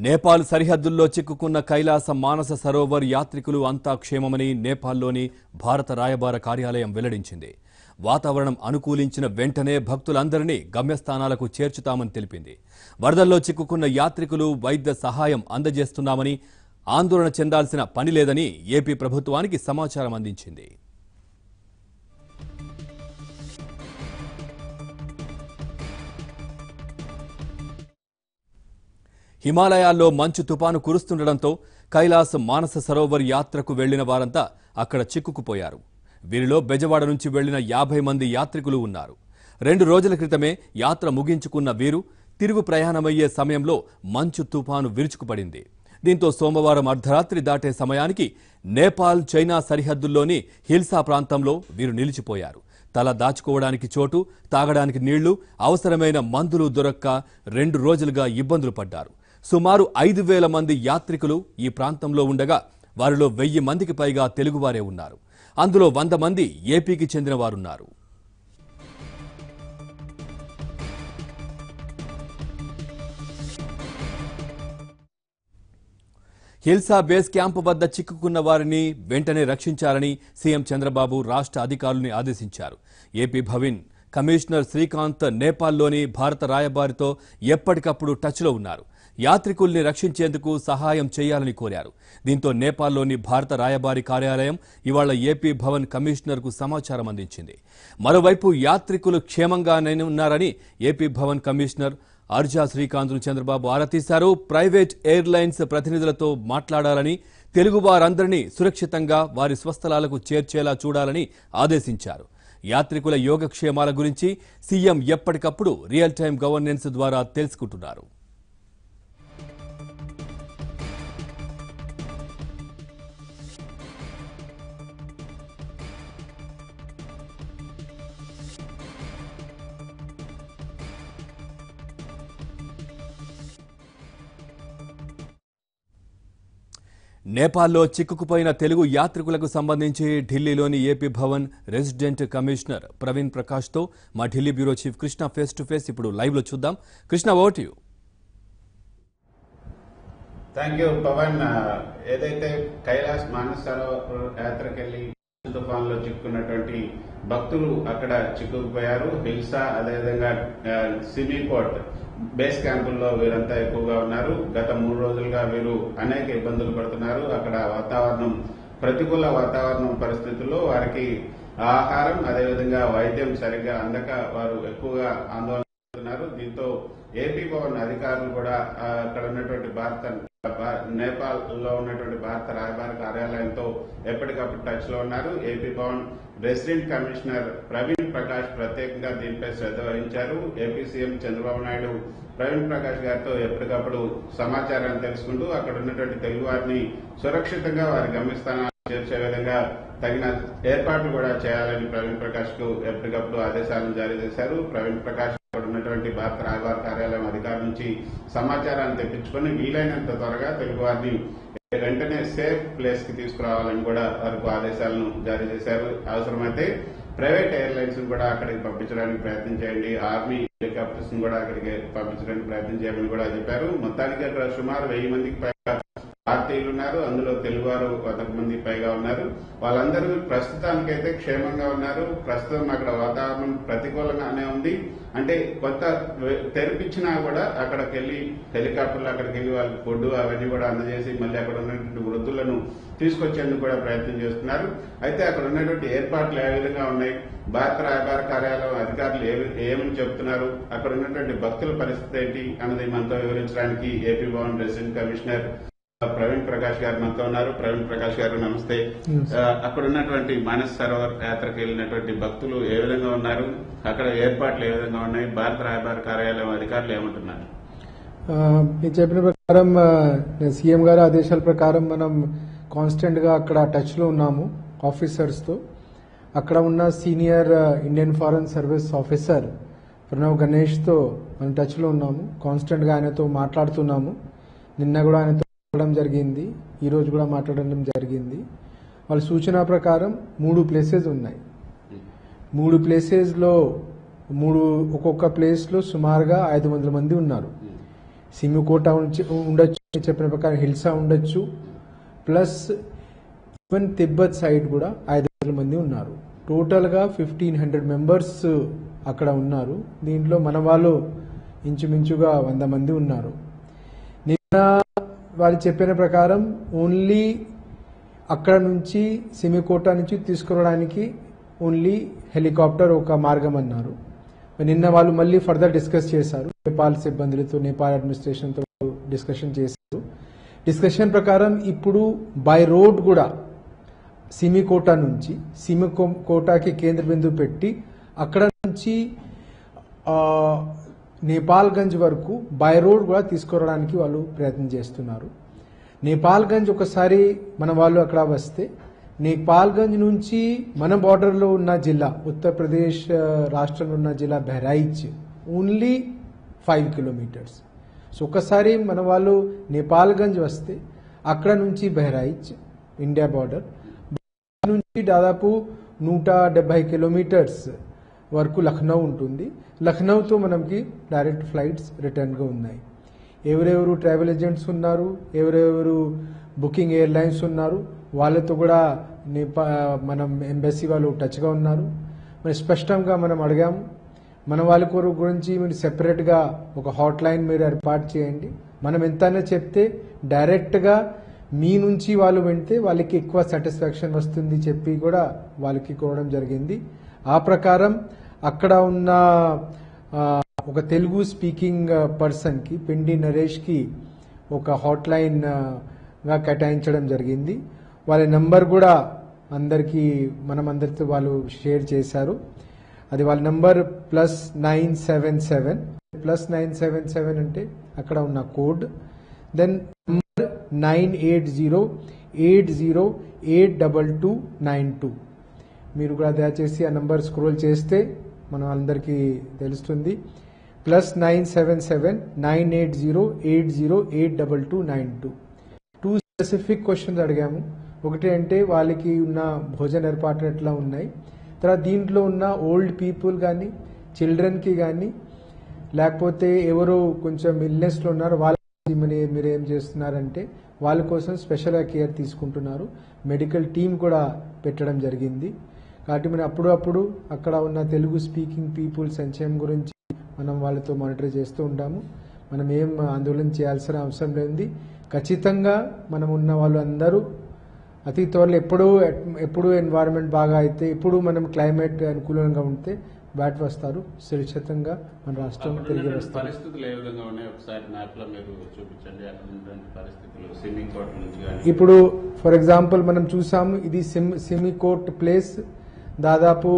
నేపాల్ సరిహద్దుల్లో చిక్కుకున్న కైలాస మానస సరోవర్ యాత్రికులు అంతా క్షేమమని నేపాల్లోని భారత రాయబార కార్యాలయం వెల్లడించింది. వాతావరణం అనుకూలించిన వెంటనే భక్తులందరినీ గమ్యస్థానాలకు చేర్చుతామని తెలిపింది. వరదల్లో చిక్కుకున్న యాత్రికులు వైద్య సహాయం అందజేస్తున్నామని, ఆందోళన చెందాల్సిన పని లేదని ఏపీ ప్రభుత్వానికి సమాచారం అందించింది. హిమాలయాల్లో మంచు తుపాను కురుస్తుండటంతో కైలాస్ మానస సరోవర్ యాత్రకు వెళ్లిన వారంతా అక్కడ చిక్కుకుపోయారు. వీరిలో బెజవాడ నుంచి వెళ్లిన 50 మంది యాత్రికులు ఉన్నారు. 2 రోజుల క్రితమే యాత్ర ముగించుకున్న వీరు తిరుగు ప్రయాణమయ్యే సమయంలో మంచు తుపాను విరుచుకుపడింది. దీంతో సోమవారం అర్ధరాత్రి దాటే సమయానికి నేపాల్ చైనా సరిహద్దుల్లోని హిల్సా ప్రాంతంలో వీరు నిలిచిపోయారు. తల దాచుకోవడానికి చోటు, తాగడానికి నీళ్లు, అవసరమైన మందులు దొరక్క 2 రోజులుగా ఇబ్బందులు పడ్డారు. సుమారు 5,000 మంది యాత్రికులు ఈ ప్రాంతంలో ఉండగా వారిలో 1000 మందికి పైగా తెలుగువారే ఉన్నారు. అందులో 100 మంది ఏపీకి చెందిన వారున్నారు. హిల్సా బేస్ క్యాంపు వద్ద చిక్కుకున్న వారిని వెంటనే రక్షించాలని సీఎం చంద్రబాబు రాష్ట్ర అధికారులను ఆదేశించారు. ఏపీ భవన్ కమిషనర్ శ్రీకాంత్ నేపాల్లోని భారత రాయబారితో ఎప్పటికప్పుడు టచ్లో ఉన్నారు. యాత్రికుల్ని రక్షించేందుకు సహాయం చేయాలని కోరారు. దీంతో నేపాల్లోని భారత రాయబారి కార్యాలయం ఇవాళ ఏపీ భవన్ కమిషనర్కు సమాచారం అందించింది. మరోవైపు యాత్రికులు క్షేమంగానే ఉన్నారని ఏపీ భవన్ కమిషనర్ అర్జా శ్రీకాంత్ను చంద్రబాబు ఆరా తీశారు. ప్రైవేట్ ఎయిర్లైన్స్ ప్రతినిధులతో మాట్లాడాలని, తెలుగు వారందరినీ సురక్షితంగా వారి స్వస్థలాలకు చేర్చేలా చూడాలని ఆదేశించారు. యాత్రికుల యోగక్షేమాల గురించి సీఎం ఎప్పటికప్పుడు రియల్ టైం గవర్నెన్స్ ద్వారా తెలుసుకుంటున్నారు. నేపాల్లో చిక్కుకుపోయిన తెలుగు యాత్రికులకు సంబంధించి ఢిల్లీలోని AP Bhavan resident commissioner Praveen ప్రకాష్తో మా Delhi bureau chief Krishna face to face ఇప్పుడు లైవ్లో చూద్దాం. Krishna, over to you. Thank you Pavan. ఏదైతే కైలాస్ మానస సరోవర్ యాత్రకెళ్లి తుఫాన్లో చిక్కుకున్నటువంటి భక్తులు అక్కడ చిక్కుకుపోయారు. హిల్సా, అదేవిధంగా సిమికోట్ బేస్ క్యాంపుల్లో వీరంతా ఎక్కువగా ఉన్నారు. గత 3 రోజులుగా వీరు అనేక ఇబ్బందులు పడుతున్నారు. అక్కడ ప్రతికూల వాతావరణం పరిస్థితుల్లో వారికి ఆహారం, అదేవిధంగా వైద్యం సరిగ్గా అందక వారు ఎక్కువగా ఆందోళన పడుతున్నారు. దీంతో ఏపీ భవన్ అధికారులు కూడా అక్కడ ఉన్నటువంటి నేపాల్ లో ఉన్నటువంటి భారత రాయబార కార్యాలయంతో ఎప్పటికప్పుడు టచ్ లో ఉన్నారు. AP Bhavan resident commissioner Praveen Prakash ప్రత్యేకంగా దీనిపై శ్రద్ధ వహించారు. ఏపీ సీఎం చంద్రబాబు నాయుడు ప్రవీణ్ ప్రకాష్ గారితో ఎప్పటికప్పుడు సమాచారాన్ని తెలుసుకుంటూ అక్కడ ఉన్నటువంటి తెలుగు వారిని సురక్షితంగా వారి గమ్యస్థానాలు చేర్చే విధంగా తగిన ఏర్పాట్లు కూడా చేయాలని ప్రవీణ్ ప్రకాష్ కు ఎప్పటికప్పుడు ఆదేశాలను జారీ చేశారు. ప్రవీణ్ ప్రకాష్ అక్కడ ఉన్నటువంటి భారత రాయబార కార్యాలయం అధికారుల నుంచి సమాచారాన్ని తెప్పించుకుని వీలైనంత త్వరగా తెలుగు వారిని వెంటనే సేఫ్ ప్లేస్ కి తీసుకురావాలని కూడా వారికి ఆదేశాలను జారీ చేశారు. అవసరమైతే ప్రైవేట్ ఎయిర్లైన్స్ కూడా అక్కడికి పంపించడానికి ప్రయత్నం చేయండి, ఆర్మీ హెలికాప్టర్స్ కూడా అక్కడికి పంపించడానికి ప్రయత్నం చేయమని కూడా చెప్పారు. మొత్తానికి అక్కడ సుమారు 1000 మందికి పైగా భారతీయులు ఉన్నారు. అందులో తెలుగువారు 100 మందికి పైగా ఉన్నారు. వాళ్ళందరూ ప్రస్తుతానికైతే క్షేమంగా ఉన్నారు. ప్రస్తుతం అక్కడ వాతావరణం ప్రతికూలంగానే ఉంది. అంటే కొత్త తెరిపించినా కూడా అక్కడికి వెళ్లి హెలికాప్టర్లు అక్కడికి వెళ్లి వాళ్ళకి ఫుడ్ అవన్నీ కూడా అందజేసి మళ్ళీ అక్కడ ఉన్నటువంటి వృద్ధులను తీసుకొచ్చేందుకు కూడా ప్రయత్నం చేస్తున్నారు. అయితే అక్కడ ఉన్నటువంటి ఏర్పాట్లు ఏ విధంగా ఉన్నాయి, భారత రాయబార కార్యాలయం అధికారులు ఏమని చెప్తున్నారు, అక్కడ ఉన్నటువంటి భక్తుల పరిస్థితి ఏంటి అన్నది మనతో వివరించడానికి AP Bhavan resident commissioner Praveen Prakash గారు మనతో ఉన్నారు. ప్రవీణ్ ప్రకాష్ గారు నమస్తే. అక్కడ ఉన్నటువంటి మానస సరోవర్ యాత్రకు వెళ్ళినటువంటి భక్తులు ఏ విధంగా ఉన్నారు, అక్కడ ఏర్పాట్లు ఏ విధంగా ఉన్నాయి, భారత రాయబార కార్యాలయం అధికారులు ఏమంటున్నారు? మీరు చెప్పిన ప్రకారం సీఎం గారి ఆదేశాల ప్రకారం మనం కాన్స్టెంట్ గా అక్కడ టచ్ లో ఉన్నాము ఆఫీసర్స్ తో. అక్కడ ఉన్న senior Indian foreign service officer Pranav Ganesh తో మనం టచ్ లో ఉన్నాము. కాన్స్టెంట్ గా ఆయనతో మాట్లాడుతున్నాము. నిన్న కూడా ఆయనతో మాట్లాడడం జరిగింది, ఈ రోజు కూడా మాట్లాడడం జరిగింది. వాళ్ళ సూచన ప్రకారం 3 ప్లేసెస్ ఉన్నాయి. 3 ప్లేసెస్ లో ఒక్కొక్క ప్లేస్ లో సుమారుగా 500 మంది ఉన్నారు. సిమికోట ఉండొచ్చు, చెప్పిన ప్రకారం హిల్సా ఉండొచ్చు, ప్లస్ ఈవెన్ తిబ్బత్ సైడ్ కూడా 500 మంది ఉన్నారు. టోటల్గా 1500 మెంబర్స్ అక్కడ ఉన్నారు. దీంట్లో మన వాళ్ళు ఇంచుమించుగా 100 మంది ఉన్నారు. నిన్న వాళ్ళు చెప్పిన ప్రకారం ఓన్లీ అక్కడ నుంచి సిమికోటా నుంచి తీసుకురావడానికి ఓన్లీ హెలికాప్టర్ ఒక మార్గం అన్నారు. నిన్న వాళ్ళు మళ్ళీ ఫర్దర్ డిస్కస్ చేశారు, నేపాల్ సిబ్బందులతో, నేపాల్ అడ్మినిస్ట్రేషన్తో డిస్కషన్ చేశారు. డిస్కషన్ ప్రకారం ఇప్పుడు బై రోడ్ కూడా సిమికోటా నుంచి సిమికోటాకి కేంద్ర బిందువు పెట్టి అక్కడ నుంచి నేపాల్గంజ్ వరకు బై రోడ్ కూడా తీసుకురావడానికి వాళ్ళు ప్రయత్నం చేస్తున్నారు. నేపాల్గంజ్ ఒకసారి మన వాళ్ళు అక్కడ వస్తే నేపాల్గంజ్ నుంచి మన బార్డర్లో ఉన్న జిల్లా, ఉత్తరప్రదేశ్ రాష్ట్రంలో ఉన్న జిల్లా బహ్రాయిచ్ ఓన్లీ 5 కిలోమీటర్స్. సో ఒకసారి మన వాళ్ళు నేపాల్గంజ్ వస్తే అక్కడ నుంచి బహ్రాయిచ్ ఇండియా బార్డర్ నుంచి దాదాపు 170 కిలోమీటర్స్ వరకు లక్నో ఉంటుంది. లక్నోతో మనకి డైరెక్ట్ ఫ్లైట్స్ రిటర్న్గా ఉన్నాయి. ఎవరెవరు ట్రావెల్ ఏజెంట్స్ ఉన్నారు, ఎవరెవరు బుకింగ్ ఎయిర్లైన్స్ ఉన్నారు, వాళ్ళతో కూడా మనం ఎంబసీ వాళ్ళు టచ్గా ఉన్నారు. మరి స్పష్టంగా మనం అడిగాము, మన వాళ్ళ గురించి మీరు సెపరేట్గా ఒక హాట్ లైన్ మీరు ఏర్పాటు చేయండి. మనం ఎంతైనా చెప్తే డైరెక్ట్గా మీ నుంచి వాళ్ళు వింటే వాళ్ళకి ఎక్కువ సాటిస్ఫాక్షన్ వస్తుంది చెప్పి కూడా వాళ్ళకి కోవడం జరిగింది. ఆ ప్రకారం అక్కడ ఉన్న ఒక తెలుగు స్పీకింగ్ పర్సన్కి, పిండి నరేష్కి ఒక హాట్ లైన్ గా కేటాయించడం జరిగింది. వాళ్ళ నంబర్ కూడా అందరికీ అందరితో వాళ్ళు షేర్ చేశారు. అది వాళ్ళ నంబర్ +977 అంటే అక్కడ ఉన్న కోడ్, దెన్ నంబర్ 9808082292. మీరు కూడా దయచేసి ఆ నంబర్ స్క్రోల్ చేస్తే మనం అందరికీ తెలుస్తుంది. +977980808292. 2 స్పెసిఫిక్ క్వశ్చన్స్ అడిగాము. ఒకటి అంటే వాళ్ళకి ఉన్న భోజన ఏర్పాట్లు ఎట్లా ఉన్నాయి, తర్వాత దీంట్లో ఉన్న ఓల్డ్ పీపుల్ కానీ, చిల్డ్రన్కి కానీ, లేకపోతే ఎవరో కొంచెం ఇల్నెస్లో ఉన్నారు వాళ్ళకి మీరు ఏం చేస్తున్నారంటే వాళ్ళ కోసం స్పెషల్గా కేర్ తీసుకుంటున్నారు. మెడికల్ టీం కూడా పెట్టడం జరిగింది. కాబట్టి మనం అప్పుడప్పుడు అక్కడ ఉన్న తెలుగు స్పీకింగ్ పీపుల్ సంక్షేమం గురించి మనం వాళ్ళతో మానిటర్ చేస్తూ ఉంటాము. మనం ఏం ఆందోళన చేయాల్సిన అవసరం లేదు. ఖచ్చితంగా మనం ఉన్న వాళ్ళు అందరూ అతి త్వరలో ఎప్పుడు ఎన్వైరన్మెంట్ బాగా అయితే, ఎప్పుడు మనం క్లైమేట్ అనుకూలంగా ఉంటే బ్యాట్ వస్తారు. సురక్షితంగా మన రాష్ట్రం తిరిగి వస్తారు. పరిస్థితులు ఏ విధంగా ఉన్నాయి ఒకసారి మ్యాప్లో మీరు చూపించండి. అక్కడ ఉన్నటువంటి పరిస్థితులు సిమికోట్ నుంచి ఇప్పుడు ఫర్ ఎగ్జాంపుల్ మనం చూసాము, ఇది సిమికోట్ ప్లేస్ దాదాపు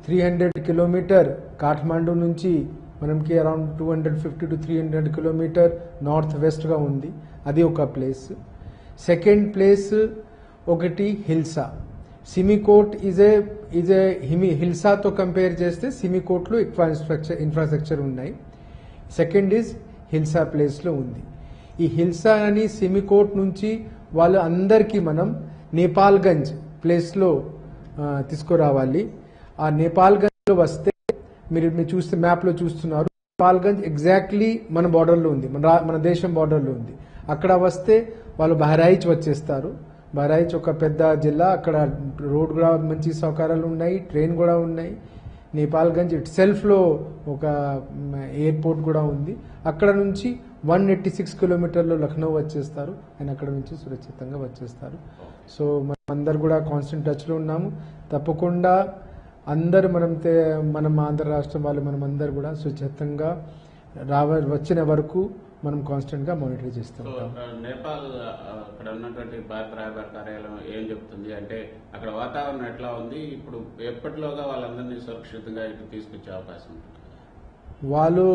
300 కిలోమీటర్ కాఠ్మండూ నుంచి మనకి అరౌండ్ 250 to 300 కిలోమీటర్ నార్త్ వెస్ట్గా ఉంది. అది ఒక ప్లేస్. సెకండ్ ప్లేస్ ఒకటి హిల్సా. సిమికోట్ ఈజ్ ఏ హిల్సాతో కంపేర్ చేస్తే సిమికోట్లో ఎక్కువ ఇన్ఫ్రాస్ట్రక్చర్ ఉన్నాయి. సెకండ్ ఈజ్ హిల్సా ప్లేస్లో ఉంది. ఈ హిల్సా అని సిమికోట్ నుంచి వాళ్ళు అందరికీ మనం నేపాల్గంజ్ ప్లేస్లో తీసుకురావాలి. ఆ నేపాల్గంజ్లో వస్తే మీరు చూస్తే మ్యాప్లో చూస్తున్నారు, నేపాల్గంజ్ ఎగ్జాక్ట్లీ మన బార్డర్లో ఉంది, మన దేశం బార్డర్లో ఉంది. అక్కడ వస్తే వాళ్ళు బహ్రాయిచ్ వచ్చేస్తారు. బహ్రాయిచ్ ఒక పెద్ద జిల్లా, అక్కడ రోడ్ కూడా మంచి సౌకర్యాలు ఉన్నాయి, ట్రైన్ కూడా ఉన్నాయి. నేపాల్గంజ్ ఇట్ సెల్ఫ్లో ఒక ఎయిర్పోర్ట్ కూడా ఉంది. అక్కడ నుంచి 186 కిలోమీటర్లు లక్నో వచ్చేస్తారు. అండ్ అక్కడ నుంచి సురక్షితంగా వచ్చేస్తారు. సో మనం అందరు కూడా కాన్స్టెంట్ టచ్లో ఉన్నాము. తప్పకుండా అందరు మనం ఆంధ్ర రాష్ట్రం వాళ్ళు మనం అందరు కూడా సురక్షితంగా వచ్చిన వరకు మనం కాన్స్టెంట్ గా మానిటర్ చేస్తూ ఉంటాం. నేపాల్ అక్కడ ఉన్నటువంటి భారత రాయబార కార్యాలయం ఏం చెప్తుంది అంటే అక్కడ వాతావరణం ఎట్లా ఉంది, ఇప్పుడు ఎప్పటిలోగా వాళ్ళందరినీ సురక్షితంగా ఇటు తీసుకొచ్చే అవకాశం ఉంటుంది? వాళ్ళు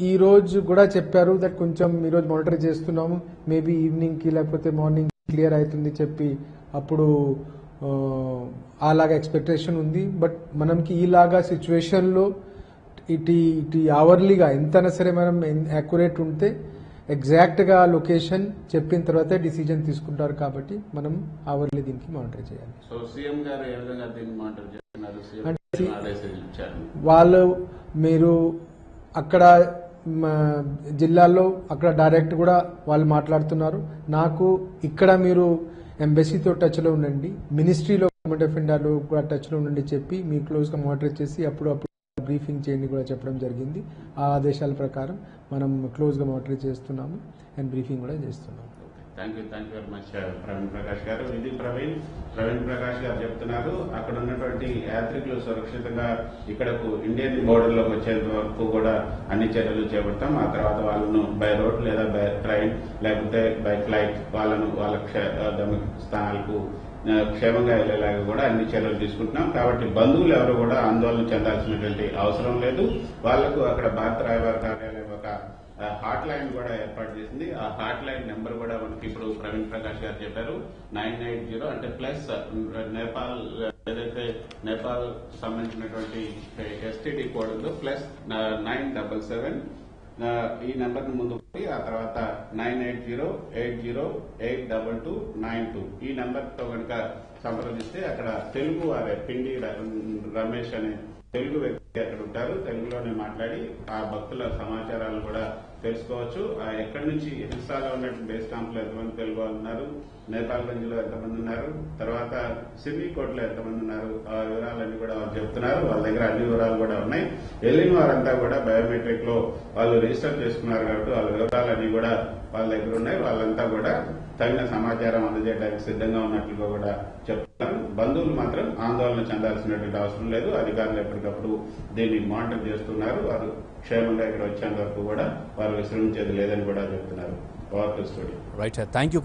ఈ రోజు కూడా చెప్పారు దట్ కొంచెం ఈ రోజు మానిటర్ చేస్తున్నాము, మేబీ ఈవినింగ్ కి లేకపోతే మార్నింగ్ క్లియర్ అవుతుంది చెప్పి అప్పుడు అలాగా ఎక్స్పెక్టేషన్ ఉంది. బట్ మనకి ఈలాగా సిచ్యువేషన్ లో ఇటు అవర్లీగా ఎంతైనా సరే మనం యాక్యురేట్ ఉంటే ఎగ్జాక్ట్ గా లొకేషన్ చెప్పిన తర్వాతే డిసిజన్ తీసుకుంటారు. కాబట్టి మనం అవర్లీ దీనికి మానిటర్ చేయాలి. సో సీఎం గారు ఏ విధంగా దీన్ని మానిటర్ చేస్తున్నారు? వాళ్ళు మీరు అక్కడ జిల్లాల్లో అక్కడ డైరెక్ట్ కూడా వాళ్ళు మాట్లాడుతున్నారు. నాకు ఇక్కడ మీరు ఎంబసీతో టచ్లో ఉండండి, మినిస్ట్రీలో గవర్నమెంట్ ఆఫ్ ఇండియాలో కూడా టచ్లో ఉండండి చెప్పి మీరు క్లోజ్గా మానిటర్ చేసి అప్పుడు బ్రీఫింగ్ చేయండి కూడా చెప్పడం జరిగింది. ఆ ఆదేశాల ప్రకారం మనం క్లోజ్గా మానిటర్ చేస్తున్నాము అండ్ బ్రీఫింగ్ కూడా చేస్తున్నాము. Thank you very much Praveen Prakash గారు. ఇది ప్రవీణ్ ప్రకాష్ గారు చెప్తున్నారు. అక్కడ ఉన్నటువంటి యాత్రికులు సురక్షితంగా ఇక్కడకు ఇండియన్ బోర్డర్లోకి వచ్చేంత వరకు కూడా అన్ని చర్యలు చేపడతాం. ఆ తర్వాత వాళ్ళను బై రోడ్ లేదా బై ట్రైన్ లేకపోతే బై ఫ్లైట్ వాళ్ళను వాళ్ళ గమ్య స్థానాలకు క్షేమంగా వెళ్లేలాగా కూడా అన్ని చర్యలు తీసుకుంటున్నాం. కాబట్టి బంధువులు ఎవరు కూడా ఆందోళన చెందాల్సినటువంటి అవసరం లేదు. వాళ్లకు అక్కడ భారత రాయబార కార్యాలయం ఒక హాట్ లైన్ కూడా ఏర్పాటు చేసింది. ఆ హాట్ లైన్ నెంబర్ కూడా మనకి ఇప్పుడు ప్రవీణ్ ప్రకాష్ గారు చెప్పారు. 980 అంటే ప్లస్ నేపాల్ ఏదైతే నేపాల్ సంబంధించినటువంటి ఎస్టీడీ కోడ్ ఉందో ప్లస్ 977 ఈ నెంబర్ ముందు ఆ తర్వాత 98080822292 ఈ నెంబర్ తో కనుక సంప్రదిస్తే అక్కడ తెలుగు వారే పిండి రమేష్ అనే తెలుగు వ్యక్తి అక్కడ ఉంటారు. తెలుగులోనే మాట్లాడి ఆ భక్తుల సమాచారాలు కూడా తెలుసుకోవచ్చు. ఎక్కడి నుంచి హిల్సాలో ఉన్నటువంటి బేస్ క్యాంప్ లో ఎంతమంది తెలుగు వాళ్ళు ఉన్నారు, నేపాల్గంజ్ లో ఎంతమంది ఉన్నారు, తర్వాత సిమికోట్ లో ఎంతమంది ఉన్నారు, ఆ వివరాలన్నీ కూడా వాళ్ళు చెప్తున్నారు. వాళ్ళ దగ్గర అన్ని వివరాలు కూడా ఉన్నాయి. వెళ్ళిన వారంతా కూడా బయోమెట్రిక్ లో వాళ్ళు రిజిస్టర్ చేసుకున్నారు కాబట్టి వాళ్ళ వివరాలన్నీ కూడా వాళ్ళ దగ్గర ఉన్నాయి. వాళ్ళంతా కూడా తగిన సమాచారం అందజేయడానికి సిద్ధంగా ఉన్నట్లుగా కూడా చెప్తున్నారు. బంధువులు మాత్రం ఆందోళన చెందాల్సినటువంటి అవసరం లేదు. అధికారులు ఎప్పటికప్పుడు దీన్ని మానిటర్ చేస్తున్నారు. వారు క్షేమంగా ఇక్కడ వచ్చేంత వరకు కూడా వారు విశ్రమించేది లేదని కూడా చెప్తున్నారు. Over to studio. Right, thank you.